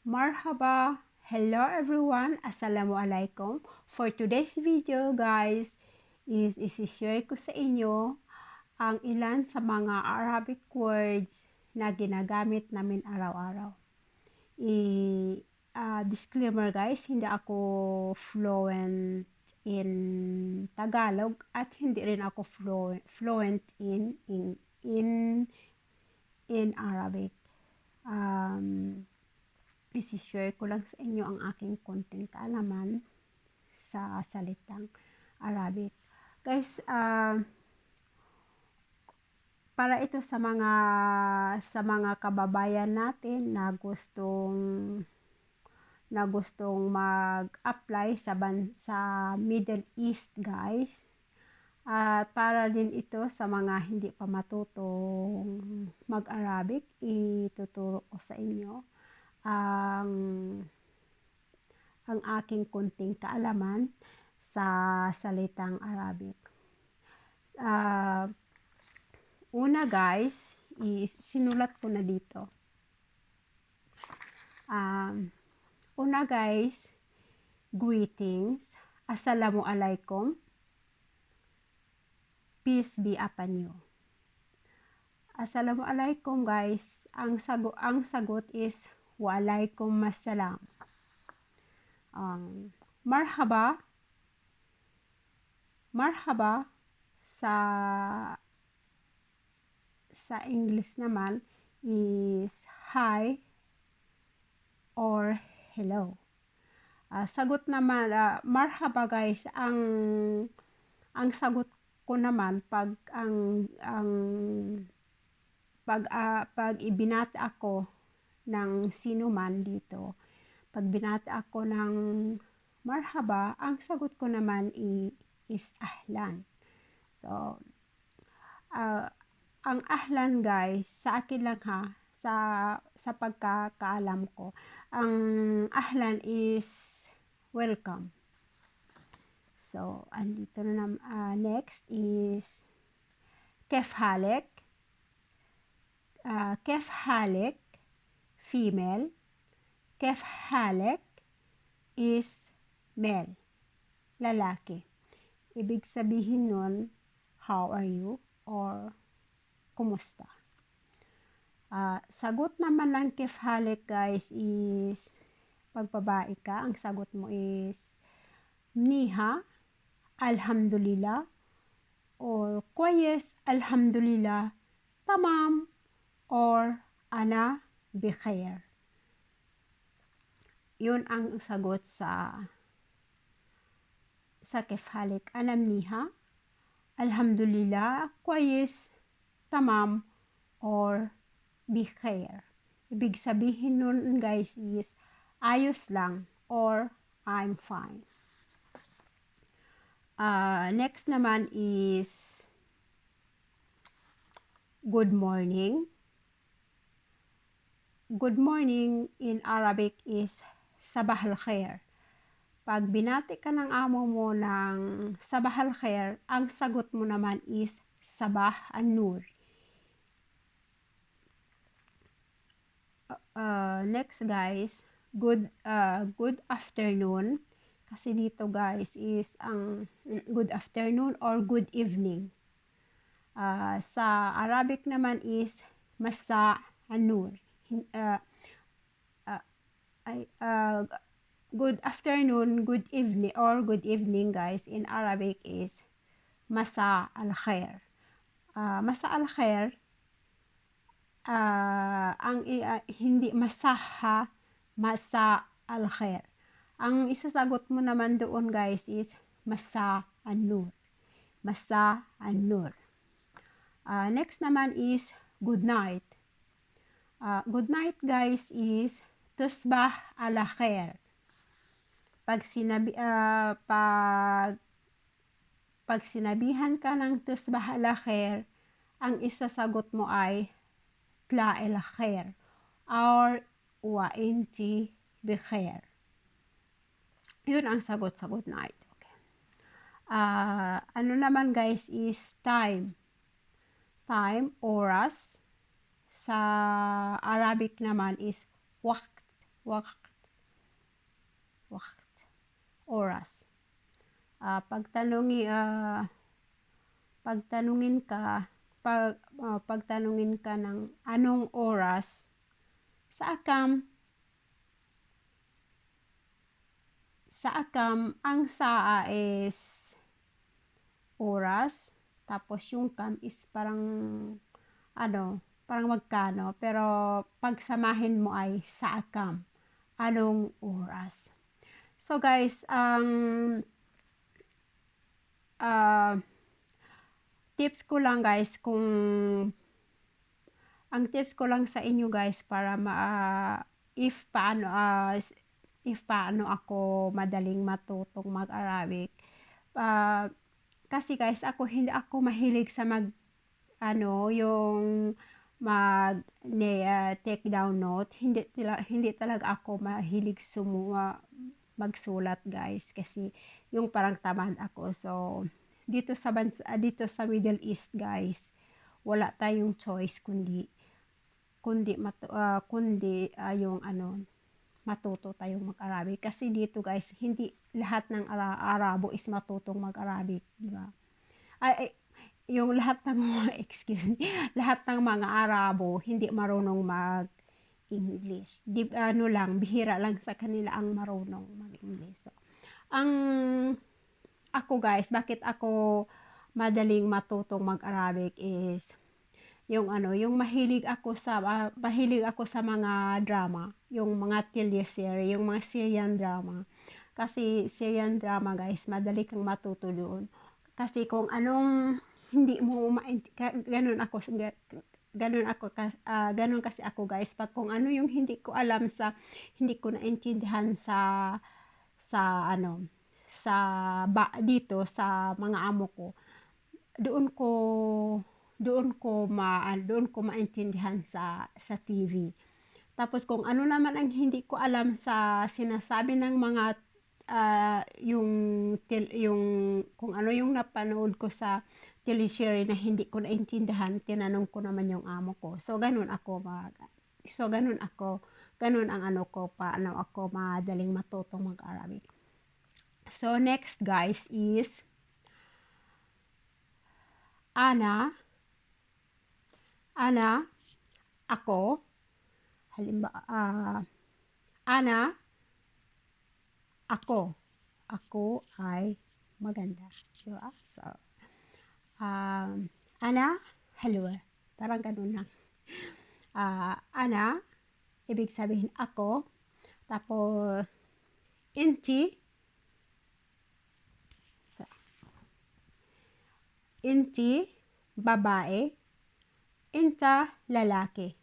Marhaba! Hello everyone! Assalamualaikum! For today's video guys, isi-share ko sa inyo ang ilan sa mga Arabic words na ginagamit namin araw-araw. Disclaimer guys, hindi ako fluent in Tagalog at hindi rin ako fluent in Arabic. Isi-share ko lang sa inyo ang aking konting kaalaman sa salitang Arabic. Guys, para ito sa mga kababayan natin na gustong mag-apply sa Middle East guys. At para din ito sa mga hindi pa matutong mag-Arabic, ituturo ko sa inyo ang aking kunting kaalaman sa salitang Arabic. Una guys, sinulat ko na dito. Una guys, greetings. Assalamualaikum. Peace be upon you. Assalamualaikum guys. Ang sagot is Waalaikum assalam. Marhaba sa English naman is hi or hello. Sagot naman, marhaba guys, ang sagot ko naman pag ibinati ako ng sino man dito, pag binati ako ng marhaba, ang sagot ko naman is ahlan. So, ang ahlan guys, sa akin lang ha, sa pagkakaalam ko, ang ahlan is welcome. So, andito na next is kef halek. Kef halek, female. Kef halek is male, lalaki. Ibig sabihin nun, how are you or kumusta. Sagot naman ng kef halek guys is pag babae ka, ang sagot mo is niha, alhamdulillah, or kwayes, alhamdulillah, tamam, or ana bikhair. Yun ang sagot sa kef halik. Ana niha, alhamdulillah, kwayes, tamam, or bikhair. Ibig sabihin nun guys is ayos lang or I'm fine. Next naman is good morning. Good morning in Arabic is sabah al-khair. Pag binati ka ng amo mo ng sabah al-khair, ang sagot mo naman is sabah an-nur. Next guys, good afternoon. Kasi dito guys is ang good afternoon or good evening. Sa Arabic naman is masa an-nur. Good afternoon, good evening, or good evening guys in Arabic is masa al-khair. Masa al-khair, hindi masaha, masa al-khair. Ang isasagot mo naman doon guys is masa an-nur. Masa an-nur. Next naman is good night. Good night guys is tusbah ala khair. Pag sinabihan ka ng tusbah ala khair, ang isasagot mo ay tla el khair or wa inti bi khair. Yun ang sagot sa good night. Okay. Ano naman guys is time. Time, oras. Sa Arabic naman is waqt. Waqt. Waqt. Oras. Pagtanungin ka ng anong oras, sa akam ang saa is oras, tapos yung kam is parang magkano, pero pagsamahin mo ay sa akam, anong oras. So guys, tips ko lang guys, ang tips ko lang sa inyo guys para if paano ako madaling matutong mag-Arabic. Kasi guys, hindi ako mahilig sa yung take down note. Hindi talaga ako mahilig magsulat guys, kasi yung parang tamad ako. So dito sa Middle East guys, wala tayong choice kundi yung matuto tayong mag-Arabic, kasi dito guys hindi lahat ng Arabo is matutong mag-Arabic, di ba? Yung lahat ng lahat ng mga Arabo hindi marunong mag-English. Bihira lang sa kanila ang marunong mag-English. So, ako guys, bakit ako madaling matutong mag-Arabic is yung mahilig ako sa mga drama, yung mga teleserye, yung mga Syrian drama. Kasi Syrian drama guys, madali kang matuto doon. Kasi kung anong hindi mo ganun kasi ako guys, pag kung ano yung hindi ko naintindihan sa dito sa mga amo ko, doon ko maintindihan sa TV. Tapos kung ano naman ang hindi ko alam sa sinasabi ng mga yung kung ano yung napanood ko sa teleserye na hindi ko naintindihan, tinanong ko naman yung amo ko. So ganun ang paano ako madaling matutong mag-Arabic. So next guys is ana, ako, halimbawa, ana, ako ay maganda, diba? So, ana, halwa, parang ganun lang. Ana, ibig sabihin ako, tapos, inti, babae, inta, lalaki.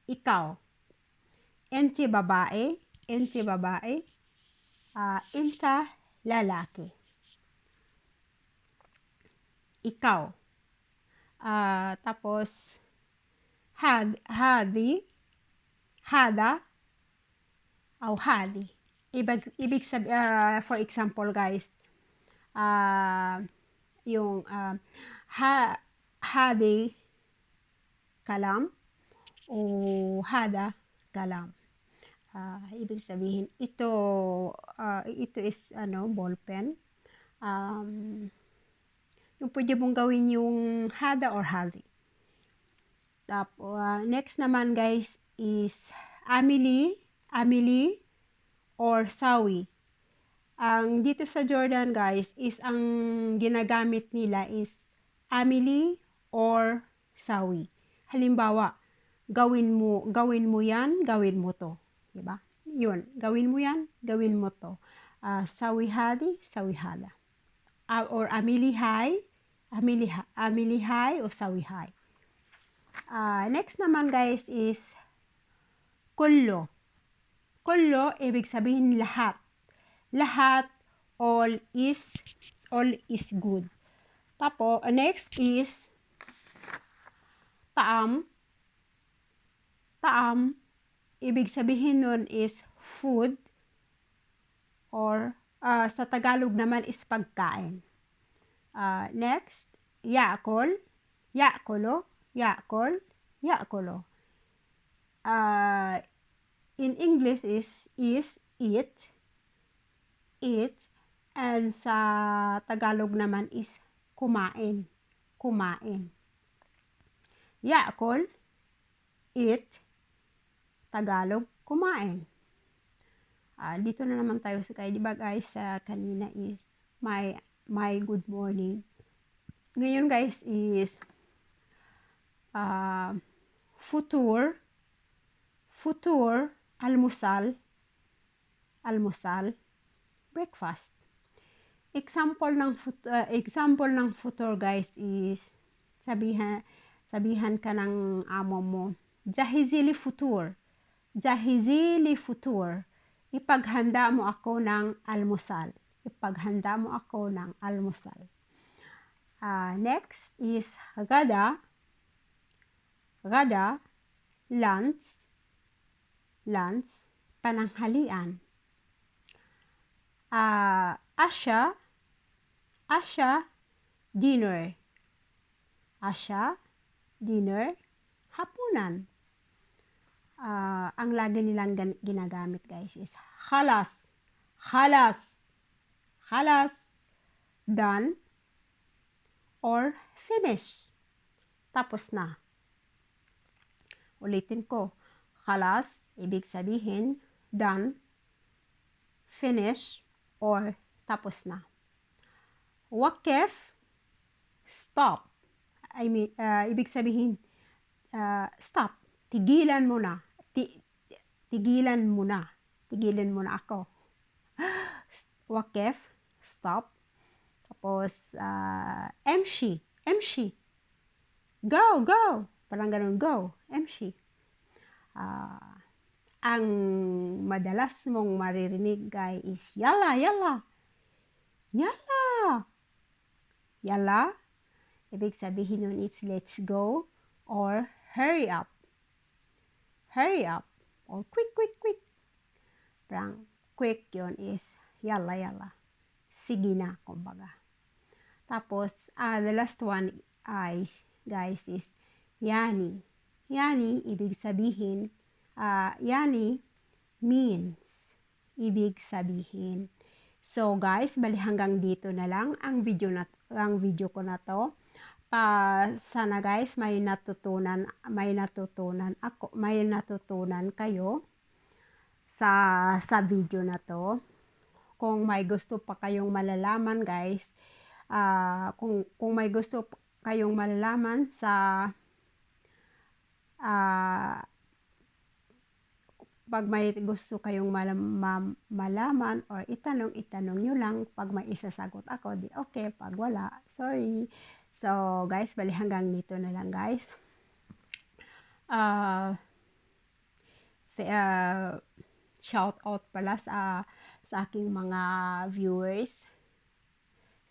Ikaw, inti babae, inta lalaki. Ikaw. Tapos, hadi, hada, hadi. Ibig sabihin, for example guys, yung hadi kalam o hada kalam. Ibig sabihin, ito is ballpen. Yung pwede mong gawin yung hada or hadi. Tapos, next naman guys is amili or sawi. Ang dito sa Jordan guys is ang ginagamit nila is amili or sawi. Halimbawa, gawin mo yan, gawin mo to, di ba? Yun, gawin mo yan, gawin mo to. Sawi hadi, sawi hada. Or amili hay o sawi hay. Next naman guys is kullo. Kullo, ibig sabihin lahat. Lahat, all is good. Tapos, next is taam. Taam, ibig sabihin nun is food, or sa Tagalog naman is pagkain. Next, yaakol, yaakolo. in English is eat, and sa Tagalog naman is kumain, kumain. Yakol, eat, Tagalog, kumain. Dito na naman tayo sa kay, di ba guys, sa kanina is my good morning. Ngayon guys is futur, almusal, breakfast. Example ng futur guys is sabihan ka ng amo mo, jahizili futur, ipaghanda mo ako ng almusal, next is gada, lunch, pananghalian. Asya, dinner, hapunan. Ang lagi nilang ginagamit guys is khalas, done, or finish, tapos na. Ulitin ko, khalas, ibig sabihin, done, finish, or tapos na. Wakef, stop. Ibig sabihin, stop. Tigilan mo na ako. Wakef, stop. Tapos, MC. Go. Parang ganun, go. MC. Ang madalas mong maririnig guys is yalla. Ibig sabihin nun is let's go or hurry up or quick. Parang quick yun is yalla. Sige na, kumbaga. Tapos, the last one guys is yani. Yani, ibig sabihin, yani means, ibig sabihin. So guys, bali hanggang dito na lang ang video ko na to. Sana guys may natutunan kayo sa video na to. Kung may gusto pa kayong malalaman guys, kung may gusto kayong malalaman pag may gusto kayong malaman or itanong nyo lang. Pag may isasagot ako, di okay. Pag wala, sorry. So, guys, bali hanggang dito na lang, guys. Shout out pala sa aking mga viewers.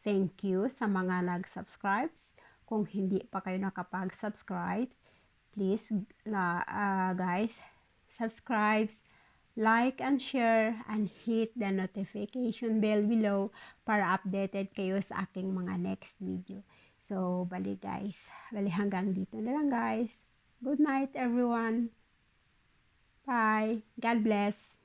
Thank you sa mga nag-subscribe. Kung hindi pa kayo nakapag-subscribe, please, guys, subscribe, like and share, and hit the notification bell below para updated kayo sa aking mga next video. So, bali hanggang dito na lang guys. Good night everyone. Bye. God bless.